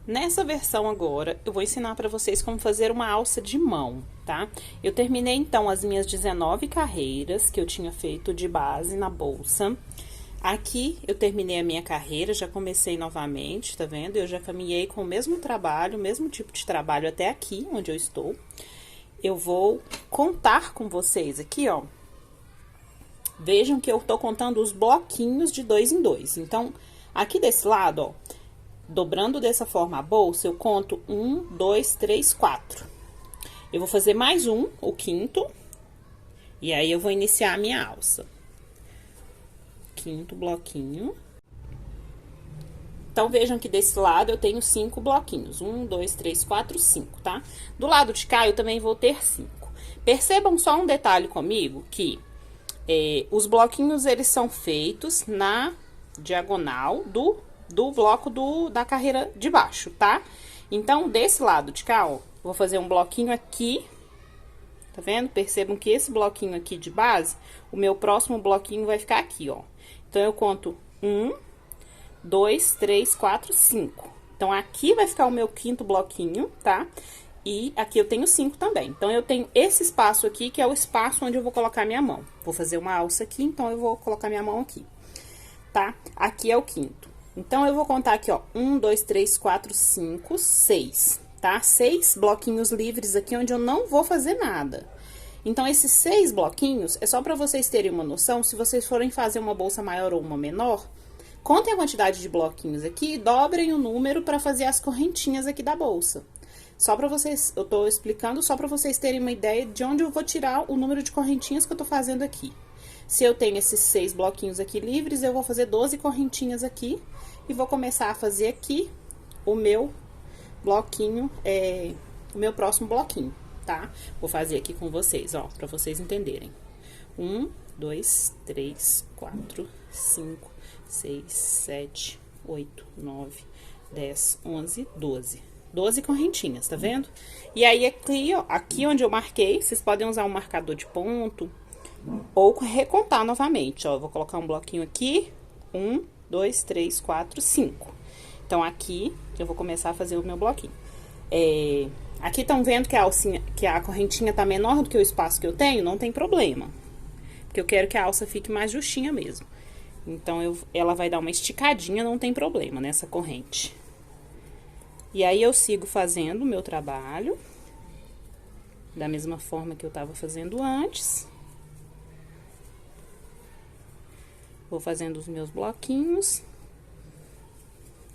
Nessa versão agora, eu vou ensinar pra vocês como fazer uma alça de mão, tá? Eu terminei, então, as minhas 19 carreiras que eu tinha feito de base na bolsa. Aqui, eu terminei a minha carreira, já comecei novamente, tá vendo? Eu já caminhei com o mesmo trabalho, o mesmo tipo de trabalho até aqui, onde eu estou. Eu vou contar com vocês aqui, ó. Vejam que eu tô contando os bloquinhos de 2 em 2. Então, aqui desse lado, ó, dobrando dessa forma a bolsa, eu conto 1, 2, 3, 4. Eu vou fazer mais um, o 5º, e aí eu vou iniciar a minha alça. 5º bloquinho. Então, vejam que desse lado eu tenho 5 bloquinhos. 1, 2, 3, 4, 5, tá? Do lado de cá, eu também vou ter 5. Percebam só um detalhe comigo, que os bloquinhos, eles são feitos na diagonal do bloco da carreira de baixo, tá? Então, desse lado de cá, ó, vou fazer um bloquinho aqui, tá vendo? Percebam que esse bloquinho aqui de base, o meu próximo bloquinho vai ficar aqui, ó. Então, eu conto 1, 2, 3, 4, 5. Então, aqui vai ficar o meu 5º bloquinho, tá? E aqui eu tenho 5 também. Então, eu tenho esse espaço aqui, que é o espaço onde eu vou colocar minha mão. Vou fazer uma alça aqui, então, eu vou colocar minha mão aqui, tá? Aqui é o 5º. Então, eu vou contar aqui, ó, 1, 2, 3, 4, 5, 6, tá? 6 bloquinhos livres aqui, onde eu não vou fazer nada. Então, esses 6 bloquinhos, é só pra vocês terem uma noção, se vocês forem fazer uma bolsa maior ou uma menor, contem a quantidade de bloquinhos aqui e dobrem o número pra fazer as correntinhas aqui da bolsa. Só pra vocês, eu tô explicando só pra vocês terem uma ideia de onde eu vou tirar o número de correntinhas que eu tô fazendo aqui. Se eu tenho esses 6 bloquinhos aqui livres, eu vou fazer 12 correntinhas aqui e vou começar a fazer aqui o meu bloquinho, o meu próximo bloquinho, tá? Vou fazer aqui com vocês, ó, pra vocês entenderem. 1, 2, 3, 4, 5, 6, 7, 8, 9, 10, 11, 12. 12 correntinhas, tá vendo? E aí, aqui, ó, aqui onde eu marquei, vocês podem usar um marcador de ponto ou recontar novamente, ó. Eu vou colocar um bloquinho aqui. 1, 2, 3, 4, 5. Então, aqui, eu vou começar a fazer o meu bloquinho. Aqui estão vendo que a correntinha tá menor do que o espaço que eu tenho? Não tem problema. Porque eu quero que a alça fique mais justinha mesmo. Então, ela vai dar uma esticadinha, não tem problema nessa corrente. E aí, eu sigo fazendo o meu trabalho. Da mesma forma que eu tava fazendo antes. Vou fazendo os meus bloquinhos.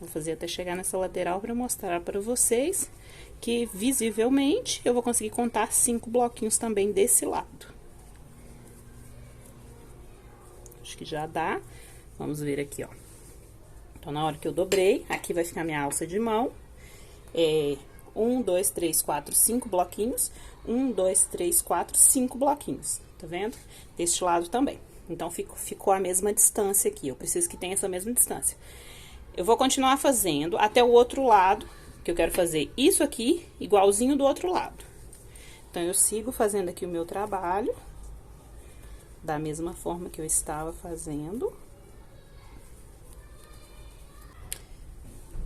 Vou fazer até chegar nessa lateral para mostrar para vocês que, visivelmente, eu vou conseguir contar 5 bloquinhos também desse lado. Acho que já dá. Vamos ver aqui, ó. Então, na hora que eu dobrei, aqui vai ficar minha alça de mão. 1, 2, 3, 4, 5 bloquinhos. 1, 2, 3, 4, 5 bloquinhos. Tá vendo? Deste lado também. Então, ficou a mesma distância aqui. Eu preciso que tenha essa mesma distância. Eu vou continuar fazendo até o outro lado, que eu quero fazer isso aqui, igualzinho do outro lado. Então, eu sigo fazendo aqui o meu trabalho, da mesma forma que eu estava fazendo.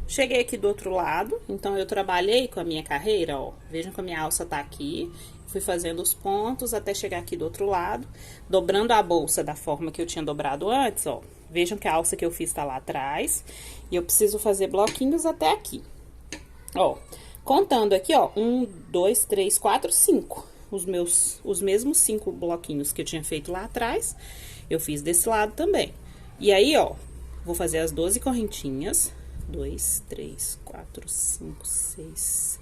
Cheguei aqui do outro lado, então, eu trabalhei com a minha carreira, ó. Vejam que a minha alça tá aqui. Fui fazendo os pontos até chegar aqui do outro lado, dobrando a bolsa da forma que eu tinha dobrado antes, ó. Vejam que a alça que eu fiz tá lá atrás. E eu preciso fazer bloquinhos até aqui. Ó, contando aqui, ó, 1, 2, 3, 4, 5. Os mesmos 5 bloquinhos que eu tinha feito lá atrás, eu fiz desse lado também. E aí, ó, vou fazer as 12 correntinhas. 2, 3, 4, 5, 6,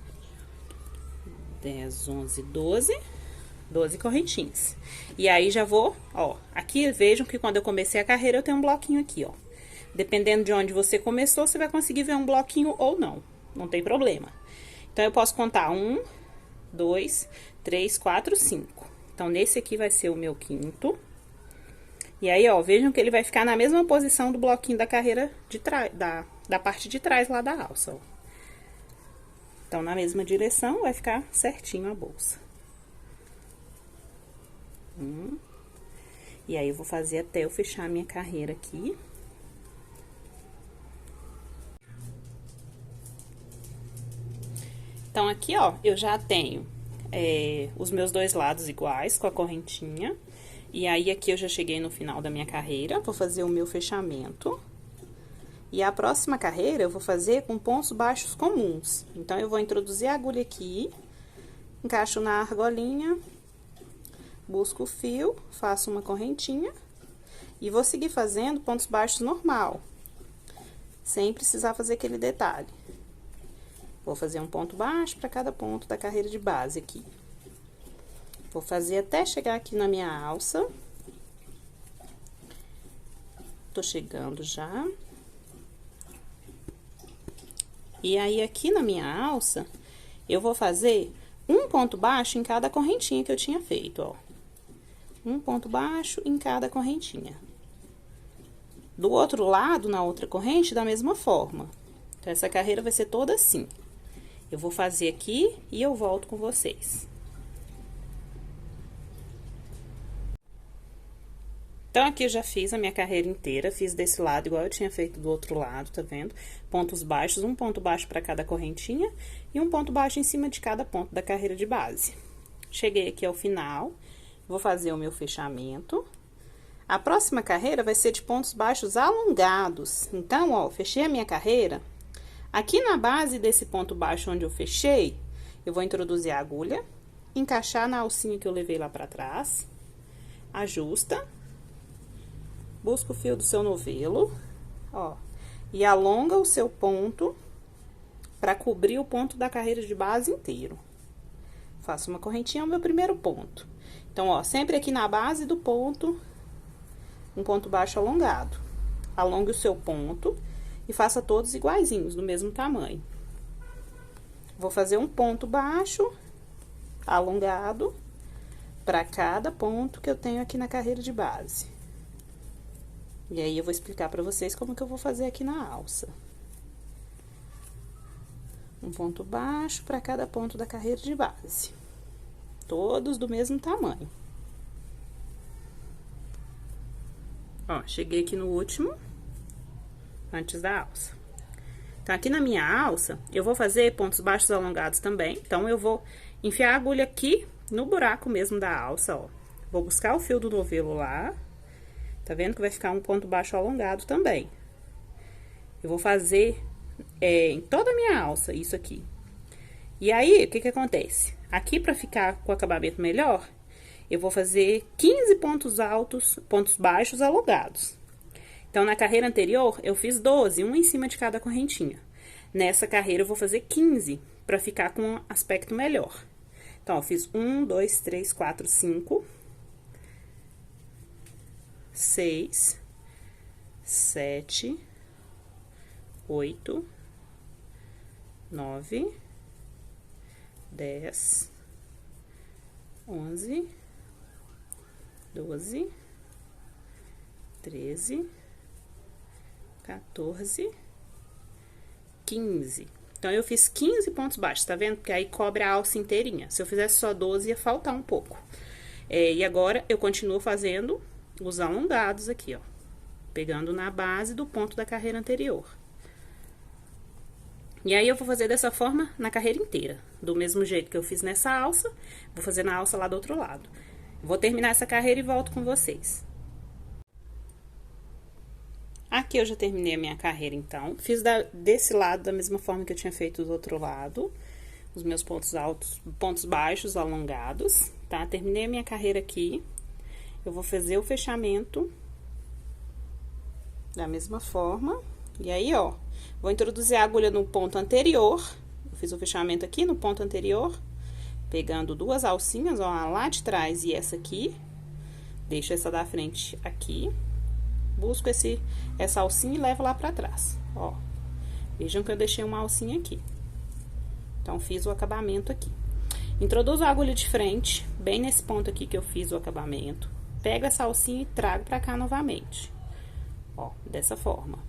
10, 11, 12. 12 correntinhas. E aí, já vou, ó, aqui, vejam que quando eu comecei a carreira, eu tenho um bloquinho aqui, ó. Dependendo de onde você começou, você vai conseguir ver um bloquinho ou não. Não tem problema. Então, eu posso contar 1, 2, 3, 4, 5. Então, nesse aqui vai ser o meu quinto. E aí, ó, vejam que ele vai ficar na mesma posição do bloquinho da carreira de trás, da parte de trás lá da alça, ó. Então, na mesma direção, vai ficar certinho a bolsa. E aí, eu vou fazer até eu fechar a minha carreira aqui. Então, aqui, ó, eu já tenho os meus dois lados iguais com a correntinha. E aí, aqui eu já cheguei no final da minha carreira, vou fazer o meu fechamento. E a próxima carreira eu vou fazer com pontos baixos comuns. Então, eu vou introduzir a agulha aqui, encaixo na argolinha, busco o fio, faço uma correntinha e vou seguir fazendo pontos baixos normal, sem precisar fazer aquele detalhe. Vou fazer um ponto baixo para cada ponto da carreira de base aqui. Vou fazer até chegar aqui na minha alça. Tô chegando já. E aí, aqui na minha alça, eu vou fazer um ponto baixo em cada correntinha que eu tinha feito, ó. Um ponto baixo em cada correntinha. Do outro lado, na outra corrente, da mesma forma. Então, essa carreira vai ser toda assim. Eu vou fazer aqui e eu volto com vocês. Então, aqui eu já fiz a minha carreira inteira, fiz desse lado igual eu tinha feito do outro lado, tá vendo? Pontos baixos, um ponto baixo para cada correntinha e um ponto baixo em cima de cada ponto da carreira de base. Cheguei aqui ao final, vou fazer o meu fechamento. A próxima carreira vai ser de pontos baixos alongados. Então, ó, fechei a minha carreira. Aqui na base desse ponto baixo onde eu fechei, eu vou introduzir a agulha, encaixar na alcinha que eu levei lá pra trás, ajusta, busca o fio do seu novelo, ó, e alonga o seu ponto pra cobrir o ponto da carreira de base inteiro. Faço uma correntinha ao meu primeiro ponto. Então, ó, sempre aqui na base do ponto, um ponto baixo alongado. Alongue o seu ponto e faça todos iguaizinhos, do mesmo tamanho. Vou fazer um ponto baixo, alongado, para cada ponto que eu tenho aqui na carreira de base. E aí, eu vou explicar para vocês como que eu vou fazer aqui na alça. Um ponto baixo para cada ponto da carreira de base. Todos do mesmo tamanho. Ó, cheguei aqui no último, antes da alça. Então, aqui na minha alça, eu vou fazer pontos baixos alongados também. Então, eu vou enfiar a agulha aqui no buraco mesmo da alça, ó. Vou buscar o fio do novelo lá. Tá vendo que vai ficar um ponto baixo alongado também. Eu vou fazer em toda a minha alça isso aqui. E aí, o que que acontece? Aqui, pra ficar com o acabamento melhor, eu vou fazer 15 pontos altos, pontos baixos alongados. Então, na carreira anterior, eu fiz 12, um em cima de cada correntinha. Nessa carreira, eu vou fazer 15, pra ficar com um aspecto melhor. Então, eu fiz 1, 2, 3, 4, 5, 6, 7, 8, 9, 10, 11, 12, 13, 14, 15. Então, eu fiz 15 pontos baixos, tá vendo? Porque aí cobre a alça inteirinha. Se eu fizesse só 12, ia faltar um pouco. E agora, eu continuo fazendo os alongados aqui, ó. Pegando na base do ponto da carreira anterior. E aí, eu vou fazer dessa forma na carreira inteira. Do mesmo jeito que eu fiz nessa alça, vou fazer na alça lá do outro lado. Vou terminar essa carreira e volto com vocês. Aqui eu já terminei a minha carreira, então. Fiz desse lado da mesma forma que eu tinha feito do outro lado. Os meus pontos altos, pontos baixos alongados, tá? Terminei a minha carreira aqui. Eu vou fazer o fechamento da mesma forma. E aí, ó, vou introduzir a agulha no ponto anterior. Eu fiz o fechamento aqui no ponto anterior. Pegando duas alcinhas, ó, a lá de trás e essa aqui. Deixo essa da frente aqui. Busco essa alcinha e levo lá pra trás, ó. Vejam que eu deixei uma alcinha aqui. Então, fiz o acabamento aqui. Introduzo a agulha de frente, bem nesse ponto aqui que eu fiz o acabamento. Pego essa alcinha e trago pra cá novamente. Ó, dessa forma.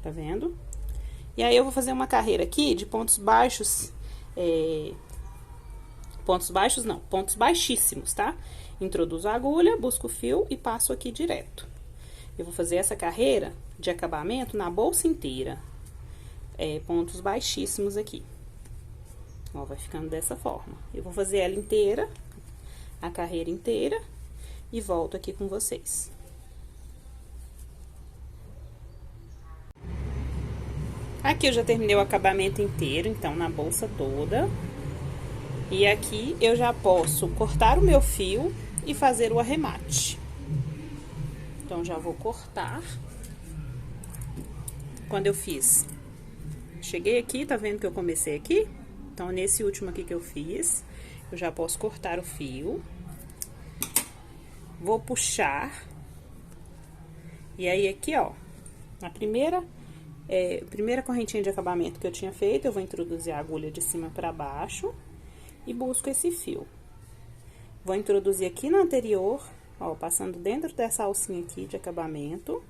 Tá vendo? E aí, eu vou fazer uma carreira aqui de pontos baixos, pontos baixos não, pontos baixíssimos, tá? Introduzo a agulha, busco o fio e passo aqui direto. Eu vou fazer essa carreira de acabamento na bolsa inteira. Pontos baixíssimos aqui. Ó, vai ficando dessa forma. Eu vou fazer ela inteira, a carreira inteira, e volto aqui com vocês. Aqui eu já terminei o acabamento inteiro, então, na bolsa toda. E aqui eu já posso cortar o meu fio e fazer o arremate. Então, já vou cortar. Quando eu fiz, cheguei aqui, tá vendo que eu comecei aqui? Então, nesse último aqui que eu fiz, eu já posso cortar o fio. Vou puxar. E aí, aqui, ó, a primeira correntinha de acabamento que eu tinha feito, eu vou introduzir a agulha de cima pra baixo e busco esse fio. Vou introduzir aqui na anterior, ó, passando dentro dessa alcinha aqui de acabamento.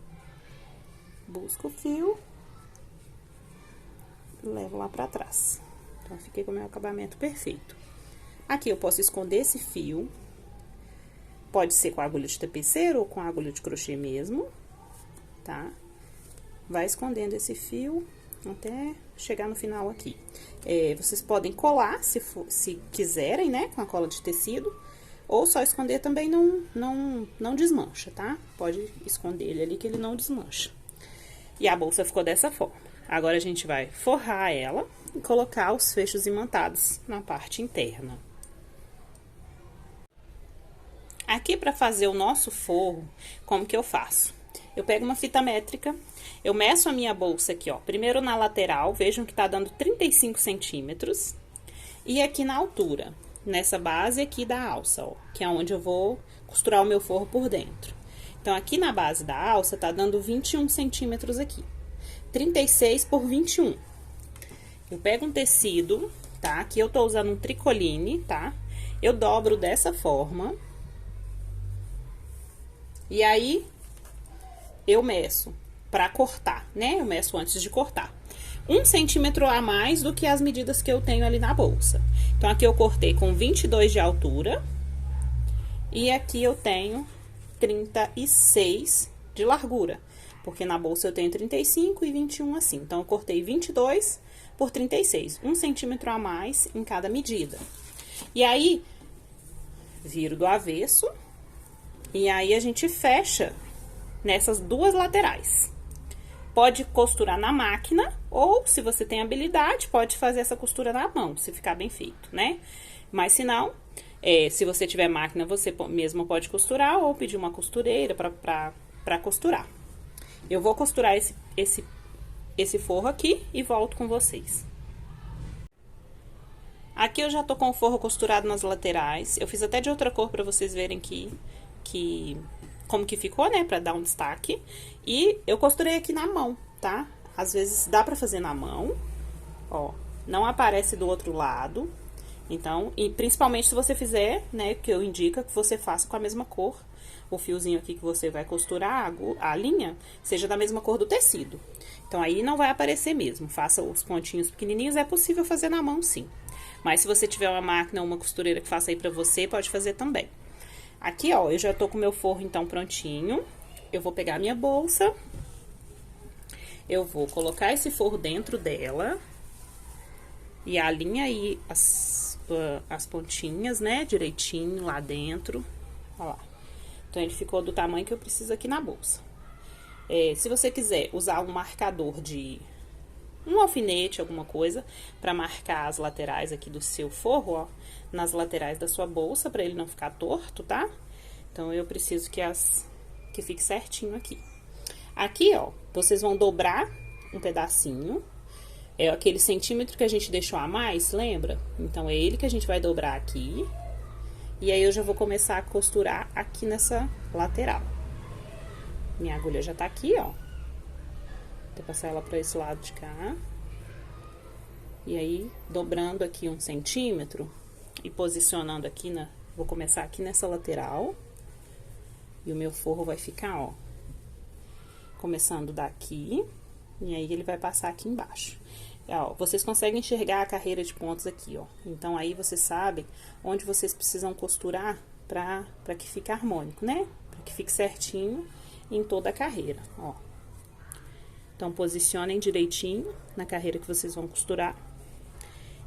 Busco o fio e levo lá pra trás. Então, fiquei com o meu acabamento perfeito. Aqui eu posso esconder esse fio. Pode ser com a agulha de tapeceiro ou com a agulha de crochê mesmo, tá? Vai escondendo esse fio até chegar no final aqui. Vocês podem colar, se quiserem, né, com a cola de tecido, ou só esconder também não desmancha, tá? Pode esconder ele ali que ele não desmancha. E a bolsa ficou dessa forma. Agora, a gente vai forrar ela e colocar os fechos imantados na parte interna. Aqui, para fazer o nosso forro, como que eu faço? Eu pego uma fita métrica, eu meço a minha bolsa aqui, ó, primeiro na lateral, vejam que tá dando 35 centímetros, e aqui na altura, nessa base aqui da alça, ó, que é onde eu vou costurar o meu forro por dentro. Então, aqui na base da alça, tá dando 21 centímetros aqui, 36 por 21. Eu pego um tecido, tá? Aqui eu tô usando um tricoline, tá? Eu dobro dessa forma. E aí, eu meço pra cortar, né? Eu meço antes de cortar. 1 centímetro a mais do que as medidas que eu tenho ali na bolsa. Então, aqui eu cortei com 22 de altura. E aqui eu tenho 36 de largura. Porque na bolsa eu tenho 35 e 21 assim. Então, eu cortei 22 por 36. 1 centímetro a mais em cada medida. E aí, viro do avesso. E aí, a gente fecha nessas duas laterais. Pode costurar na máquina, ou se você tem habilidade, pode fazer essa costura na mão, se ficar bem feito, né? Mas se não, se você tiver máquina, você mesmo pode costurar, ou pedir uma costureira pra costurar. Eu vou costurar esse forro aqui e volto com vocês. Aqui eu já tô com o forro costurado nas laterais. Eu fiz até de outra cor pra vocês verem como que ficou, né, pra dar um destaque. E eu costurei aqui na mão, tá? Às vezes dá pra fazer na mão, ó, não aparece do outro lado. Então, e principalmente se você fizer, né, que eu indico que você faça com a mesma cor. O fiozinho aqui que você vai costurar, a linha, seja da mesma cor do tecido. Então, aí não vai aparecer mesmo. Faça os pontinhos pequenininhos, é possível fazer na mão, sim. Mas se você tiver uma máquina ou uma costureira que faça aí pra você, pode fazer também. Aqui, ó, eu já tô com o meu forro, então, prontinho. Eu vou pegar a minha bolsa. Eu vou colocar esse forro dentro dela. E alinha aí as pontinhas, né, direitinho lá dentro. Ó lá. Então, ele ficou do tamanho que eu preciso aqui na bolsa. Se você quiser usar um marcador de um alfinete, alguma coisa, pra marcar as laterais aqui do seu forro, ó, nas laterais da sua bolsa, pra ele não ficar torto, tá? Então, eu preciso que fique certinho aqui. Aqui, ó, vocês vão dobrar um pedacinho. É aquele centímetro que a gente deixou a mais, lembra? Então, é ele que a gente vai dobrar aqui. E aí, eu já vou começar a costurar aqui nessa lateral. Minha agulha já tá aqui, ó. Vou passar ela pra esse lado de cá. E aí, dobrando aqui 1 centímetro e posicionando aqui vou começar aqui nessa lateral. E o meu forro vai ficar, ó, começando daqui. E aí, ele vai passar aqui embaixo. Ó, vocês conseguem enxergar a carreira de pontos aqui, ó. Então, aí, vocês sabem onde vocês precisam costurar pra que fique harmônico, né? Pra que fique certinho em toda a carreira, ó. Então, posicionem direitinho na carreira que vocês vão costurar.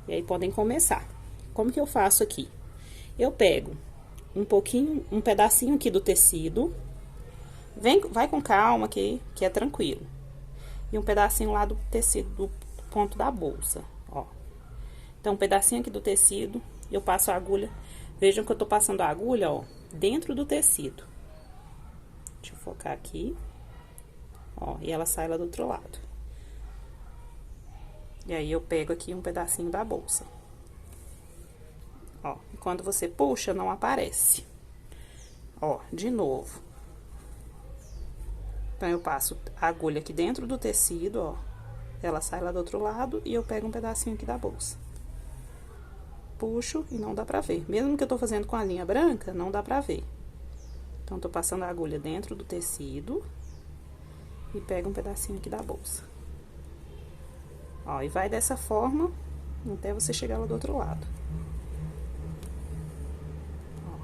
E aí, podem começar. Como que eu faço aqui? Eu pego um pedacinho aqui do tecido. Vai com calma aqui, que é tranquilo. E um pedacinho lá do tecido, do ponto da bolsa, ó. Então, um pedacinho aqui do tecido, eu passo a agulha. Vejam que eu tô passando a agulha, ó, dentro do tecido. Deixa eu focar aqui. Ó, e ela sai lá do outro lado. E aí, eu pego aqui um pedacinho da bolsa. Ó, e quando você puxa, não aparece. Ó, de novo. Então, eu passo a agulha aqui dentro do tecido, ó. Ela sai lá do outro lado e eu pego um pedacinho aqui da bolsa. Puxo e não dá pra ver. Mesmo que eu tô fazendo com a linha branca, não dá pra ver. Então, tô passando a agulha dentro do tecido e pego um pedacinho aqui da bolsa. Ó, e vai dessa forma até você chegar lá do outro lado. Ó,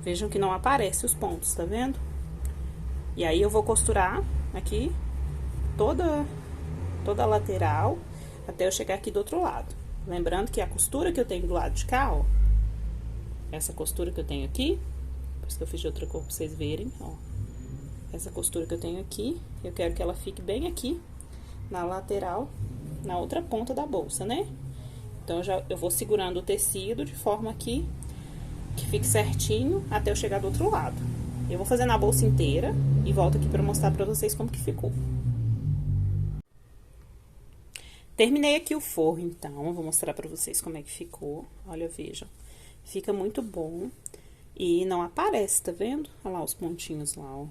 vejam que não aparece os pontos, tá vendo? E aí, eu vou costurar aqui toda a lateral até eu chegar aqui do outro lado. Lembrando que a costura que eu tenho do lado de cá, ó, essa costura que eu tenho aqui, por isso que eu fiz de outra cor pra vocês verem, ó. Essa costura que eu tenho aqui, eu quero que ela fique bem aqui na lateral, na outra ponta da bolsa, né? Então, eu vou segurando o tecido de forma que fique certinho até eu chegar do outro lado. Eu vou fazer na bolsa inteira e volto aqui pra mostrar pra vocês como que ficou. Terminei aqui o forro, então, eu vou mostrar pra vocês como é que ficou. Olha, vejam, fica muito bom e não aparece, tá vendo? Olha lá os pontinhos lá, ó.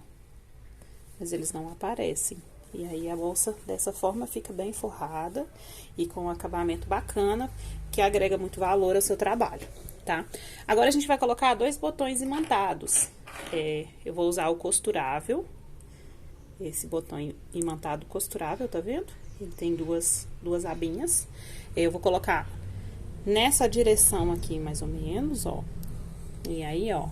Mas eles não aparecem. E aí, a bolsa, dessa forma, fica bem forrada e com um acabamento bacana, que agrega muito valor ao seu trabalho, tá? Agora, a gente vai colocar 2 botões imantados. Eu vou usar o costurável, esse botão imantado costurável, tá vendo? Ele tem duas abinhas. Eu vou colocar nessa direção aqui, mais ou menos, ó. E aí, ó,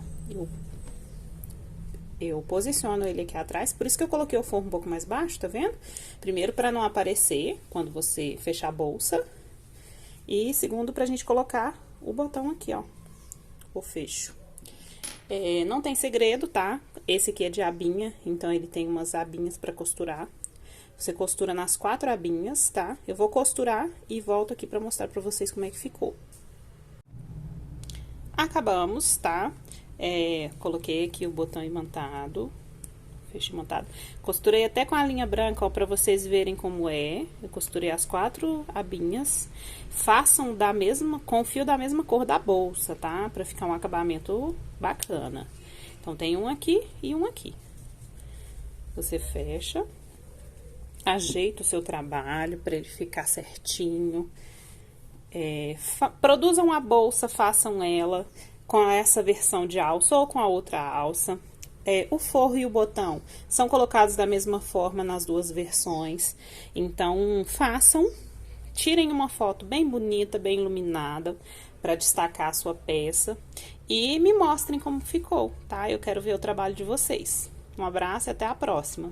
eu posiciono ele aqui atrás, por isso que eu coloquei o forro um pouco mais baixo, tá vendo? Primeiro, pra não aparecer quando você fechar a bolsa. E segundo, pra gente colocar o botão aqui, ó, o fecho. Não tem segredo, tá? Esse aqui é de abinha, então ele tem umas abinhas pra costurar. Você costura nas 4 abinhas, tá? Eu vou costurar e volto aqui pra mostrar pra vocês como é que ficou. Acabamos, tá? Coloquei aqui o botão imantado, fecho imantado. Costurei até com a linha branca, ó, pra vocês verem como é. Eu costurei as 4 abinhas. Façam com o fio da mesma cor da bolsa, tá? Pra ficar um acabamento bacana. Então, tem um aqui e um aqui. Você fecha, ajeita o seu trabalho pra ele ficar certinho. Produzam a bolsa, façam ela com essa versão de alça ou com a outra alça. O forro e o botão são colocados da mesma forma nas duas versões. Então, façam, tirem uma foto bem bonita, bem iluminada, para destacar a sua peça. E me mostrem como ficou, tá? Eu quero ver o trabalho de vocês. Um abraço e até a próxima!